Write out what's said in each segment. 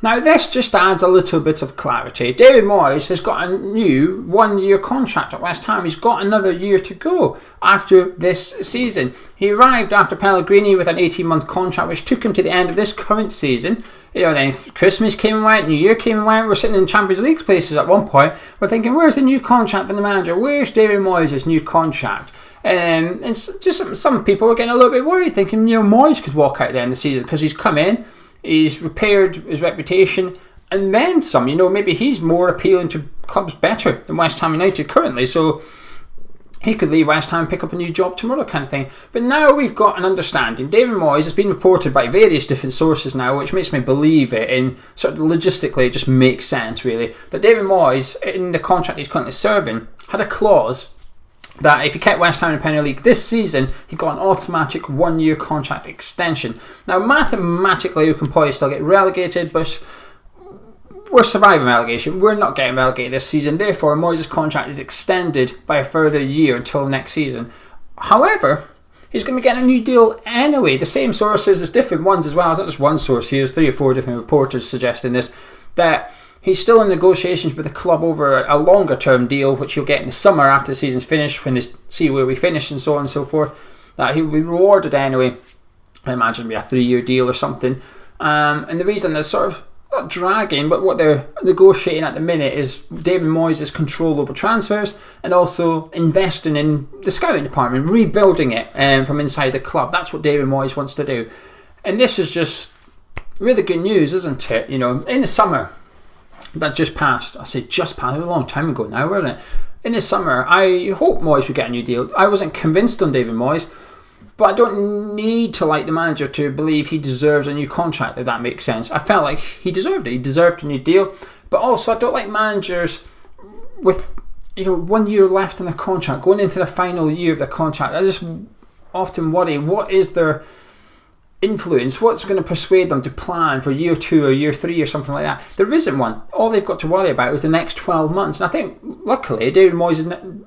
Now, this just adds a little bit of clarity. David Moyes has got a new 1-year contract at West Ham. He's got another year to go after this season. He arrived after Pellegrini with an 18-month contract, which took him to the end of this current season. Then Christmas came and went, New Year came and went. We're sitting in Champions League places at one point. We're thinking, where's the new contract for the manager? Where's David Moyes' new contract? And just some people were getting a little bit worried, thinking, Moyes could walk out at the end of the season because he's come in. He's repaired his reputation and then some. Maybe he's more appealing to clubs better than West Ham United currently. So he could leave West Ham and pick up a new job tomorrow kind of thing. But now we've got an understanding. David Moyes has been reported by various different sources now, which makes me believe it. And sort of logistically, it just makes sense really. But David Moyes, in the contract he's currently serving, had a clause that if he kept West Ham in the Premier League this season, he got an automatic 1-year contract extension. Now, mathematically, we can probably still get relegated, but we're surviving relegation. We're not getting relegated this season. Therefore, Moyes' contract is extended by a further year until next season. However, he's going to be getting a new deal anyway. The same sources, there's different ones as well. It's not just one source here. There's 3 or 4 different reporters suggesting this, that he's still in negotiations with the club over a longer term deal, which he'll get in the summer after the season's finished, when they see where we finish and so on and so forth. That he'll be rewarded anyway. I imagine it'll be a 3-year deal or something. And the reason they're sort of not dragging, but what they're negotiating at the minute is David Moyes' control over transfers and also investing in the scouting department, rebuilding it from inside the club. That's what David Moyes wants to do. And this is just really good news, isn't it? In the summer, that just passed. I say just passed, a long time ago now, wasn't it? In the summer, I hope Moyes would get a new deal. I wasn't convinced on David Moyes, but I don't need to like the manager to believe he deserves a new contract, if that makes sense. I felt like he deserved it. He deserved a new deal. But also, I don't like managers with 1 year left in the contract, going into the final year of the contract. I just often worry, what is their influence? What's going to persuade them to plan for year 2 or year 3 or something like that? There isn't one. All they've got to worry about is the next 12 months. And I think, luckily, David Moyes has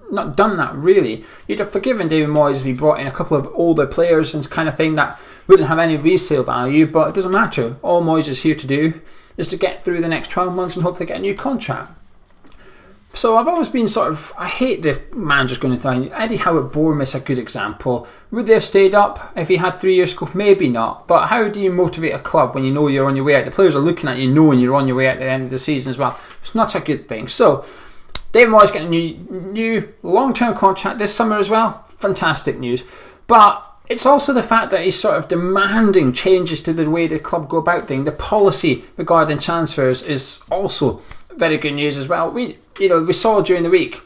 not done that really. You'd have forgiven David Moyes if he brought in a couple of older players and kind of thing that wouldn't have any resale value, but it doesn't matter. All Moyes is here to do is to get through the next 12 months and hopefully get a new contract. So I've always been I hate the managers going to thing. Eddie Howe at Bournemouth's a good example. Would they have stayed up if he had 3 years to go? Maybe not. But how do you motivate a club when you know you're on your way out? The players are looking at you knowing you're on your way out at the end of the season as well. It's not a good thing. So David Moyes getting a new long-term contract this summer as well. Fantastic news. But it's also the fact that he's sort of demanding changes to the way the club go about things. The policy regarding transfers is also very good news as well. We saw during the week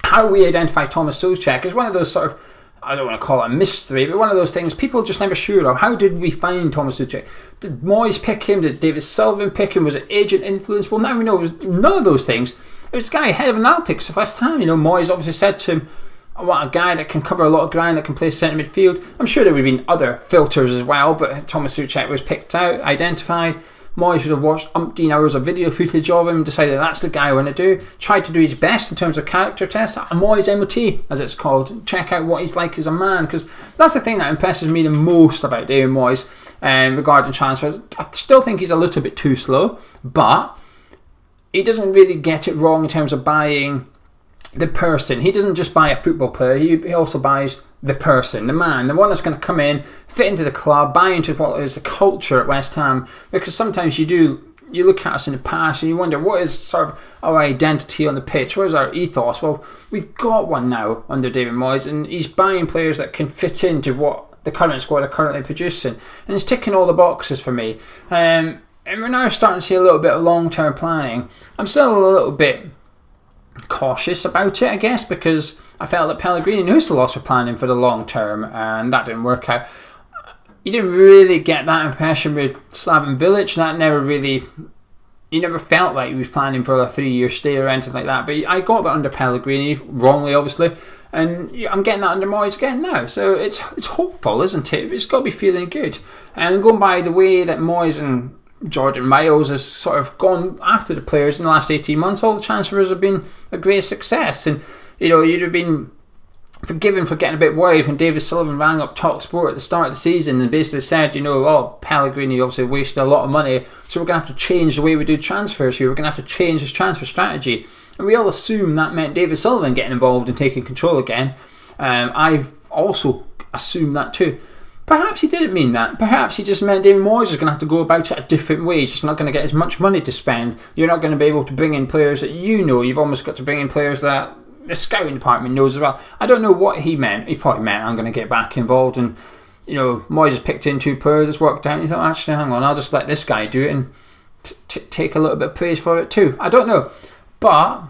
how we identify Thomas Souček as one of those sort of, I don't want to call it a mystery, but one of those things people just never sure of. How did we find Thomas Souček? Did Moyes pick him? Did David Sullivan pick him? Was it agent influence? Well, now we know it was none of those things. It was a guy head of analytics of West Ham. Moyes obviously said to him, I want a guy that can cover a lot of ground, that can play centre midfield. I'm sure there would have been other filters as well, but Thomas Souček was picked out, identified. Moyes would have watched umpteen hours of video footage of him, decided that's the guy I want to do, tried to do his best in terms of character tests, a Moyes MOT as it's called, check out what he's like as a man, because that's the thing that impresses me the most about David Moyes regarding transfers. I still think he's a little bit too slow, but he doesn't really get it wrong in terms of buying the person. He doesn't just buy a football player, he also buys the person, the man, the one that's going to come in, fit into the club, buy into what is the culture at West Ham. Because sometimes you look at us in the past and you wonder, what is sort of our identity on the pitch? What is our ethos? Well, we've got one now under David Moyes, and he's buying players that can fit into what the current squad are currently producing, and he's ticking all the boxes for me. And we're now starting to see a little bit of long-term planning. I'm still a little bit cautious about it, I guess, because I felt that Pellegrini knew the loss for planning for the long term, and that didn't work out. You didn't really get that impression with Slaven Bilic. That you never felt like he was planning for a 3-year stay or anything like that. But I got that under Pellegrini, wrongly obviously, and I'm getting that under Moyes again now. So it's hopeful, isn't it? It's got to be feeling good. And going by the way that Moyes and Jordan Miles has sort of gone after the players in the last 18 months, all the transfers have been a great success. And you'd have been forgiven for getting a bit worried when David Sullivan rang up TalkSport at the start of the season and basically said, Pellegrini obviously wasted a lot of money, so we're going to have to change the way we do transfers here. We're going to have to change his transfer strategy. And we all assumed that meant David Sullivan getting involved and taking control again. I've also assumed that too. Perhaps he didn't mean that. Perhaps he just meant David Moyes is going to have to go about it a different way. He's just not going to get as much money to spend. You're not going to be able to bring in players that you've almost got to bring in players that the scouting department knows as well. I don't know what he meant. He probably meant I'm going to get back involved, and Moyes has picked in 2 players, it's worked out, and he thought, actually, hang on, I'll just let this guy do it and take a little bit of praise for it too. I don't know, but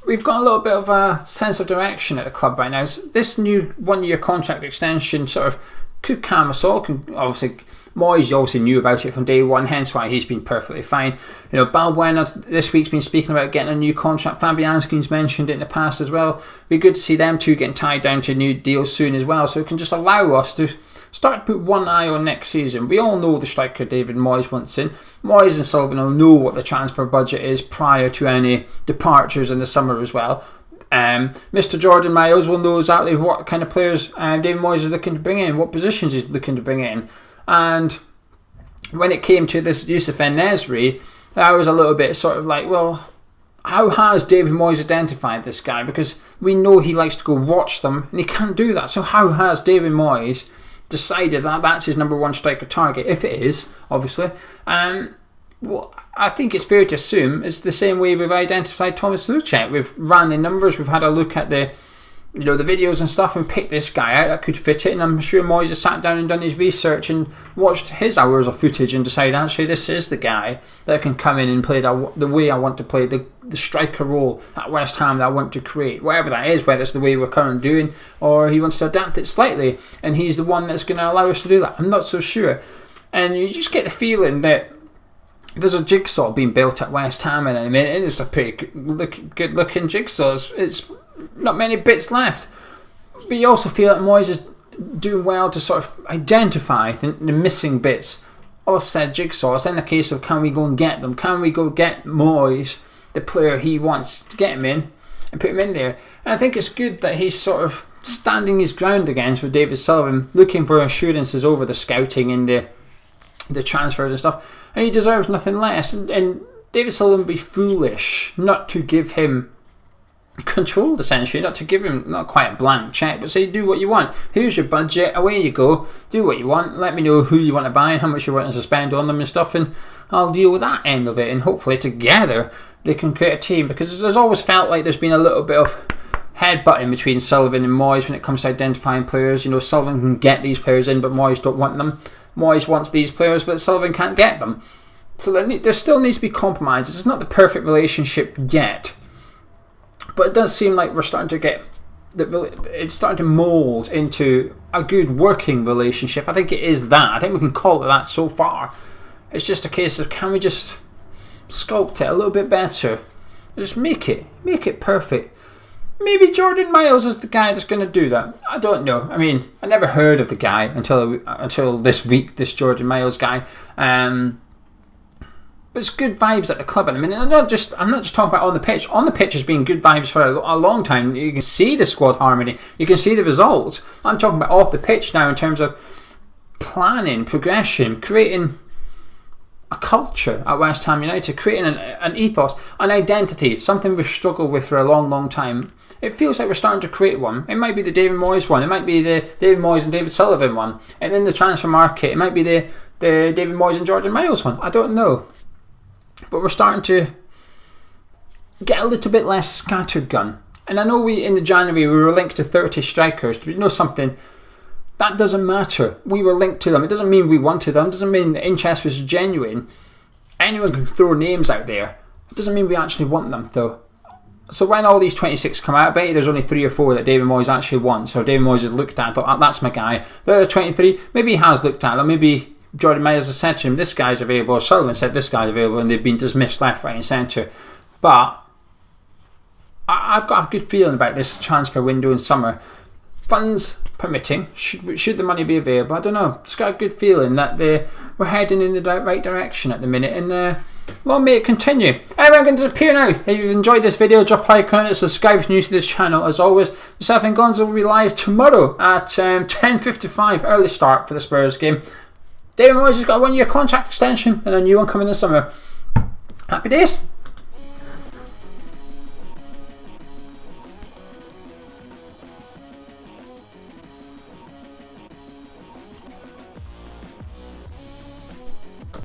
we've got a little bit of a sense of direction at the club right now. This new 1-year contract extension sort of could calm us all. Moyes obviously knew about it from day one, hence why he's been perfectly fine. Balbuena this week's been speaking about getting a new contract. Fabianski's mentioned it in the past as well. It'd be good to see them two getting tied down to new deals soon as well, so it can just allow us to start to put one eye on next season. We all know the striker David Moyes wants in. Moyes and Sullivan will know what the transfer budget is prior to any departures in the summer as well. Mr. Jordan Miles will know exactly what kind of players David Moyes is looking to bring in, what positions he's looking to bring in. And when it came to this Youssef En-Nesyri, I was a little bit sort of like, well, how has David Moyes identified this guy? Because we know he likes to go watch them, and he can't do that. So how has David Moyes decided that that's his number 1 striker target? If it is, obviously. Well, I think it's fair to assume it's the same way we've identified Thomas Souček. We've ran the numbers, we've had a look at the videos and stuff and picked this guy out that could fit it, and I'm sure Moyes has sat down and done his research and watched his hours of footage and decided, actually, this is the guy that can come in and play the way I want to play, the striker role at West Ham that I want to create, whatever that is, whether it's the way we're currently doing or he wants to adapt it slightly, and he's the one that's going to allow us to do that. I'm not so sure. And you just get the feeling that there's a jigsaw being built at West Ham in a minute, and it's a pretty good looking jigsaw. It's not many bits left, but you also feel that Moyes is doing well to sort of identify the missing bits of said jigsaw. It's in a case of, can we go and get them? Can we go get Moyes, the player he wants, to get him in and put him in there? And I think it's good that he's sort of standing his ground against with David Sullivan, looking for assurances over the scouting and the transfers and stuff, and he deserves nothing less. And David Sullivan would be foolish not to give him control, essentially, not to give him not quite a blank check, but say, do what you want, here's your budget, away you go, do what you want, let me know who you want to buy and how much you're wanting to spend on them and stuff, and I'll deal with that end of it, and hopefully together they can create a team. Because there's always felt like there's been a little bit of headbutting between Sullivan and Moyes when it comes to identifying players. Sullivan can get these players in, but Moyes don't want them. Moyes wants these players, but Sullivan can't get them. So there still needs to be compromises. It's not the perfect relationship yet, but it does seem like we're starting to get it's starting to mould into a good working relationship. I think it is that. I think we can call it that so far. It's just a case of, can we just sculpt it a little bit better? Just make it perfect. Maybe Jordan Miles is the guy that's going to do that. I don't know. I mean, I never heard of the guy until this week, this Jordan Miles guy. But it's good vibes at the club. I mean, I'm not just talking about on the pitch. On the pitch has been good vibes for a long time. You can see the squad harmony. You can see the results. I'm talking about off the pitch now in terms of planning, progression, creating a culture at West Ham United, creating an ethos, an identity, something we've struggled with for a long, long time. It feels like we're starting to create one. It might be the David Moyes one. It might be the David Moyes and David Sullivan one. And in the transfer market, it might be the David Moyes and Jordan Miles one. I don't know. But we're starting to get a little bit less scattergun. And I know in the January we were linked to 30 strikers. But you know something? That doesn't matter. We were linked to them. It doesn't mean we wanted them. It doesn't mean the interest was genuine. Anyone can throw names out there. It doesn't mean we actually want them, though. So when all these 26 come out, I bet you there's only 3 or 4 that David Moyes actually wants. Or David Moyes has looked at and thought, that's my guy. The other 23, maybe he has looked at them. Maybe Jordan Miles has said to him, this guy's available. Or Sullivan said, this guy's available. And they've been dismissed left, right and centre. But I've got a good feeling about this transfer window in summer. Funds permitting, should the money be available, I don't know. Just got a good feeling that we're heading in the right direction at the minute, and Long may it continue. Anyway, I'm going to disappear now. If you've enjoyed this video, drop a like on it, subscribe if you're new to this channel. As always, myself and Gonzo will be live tomorrow at 10:55, early start for the Spurs game. David Moyes has got a 1-year contract extension and a new one coming this summer. Happy days.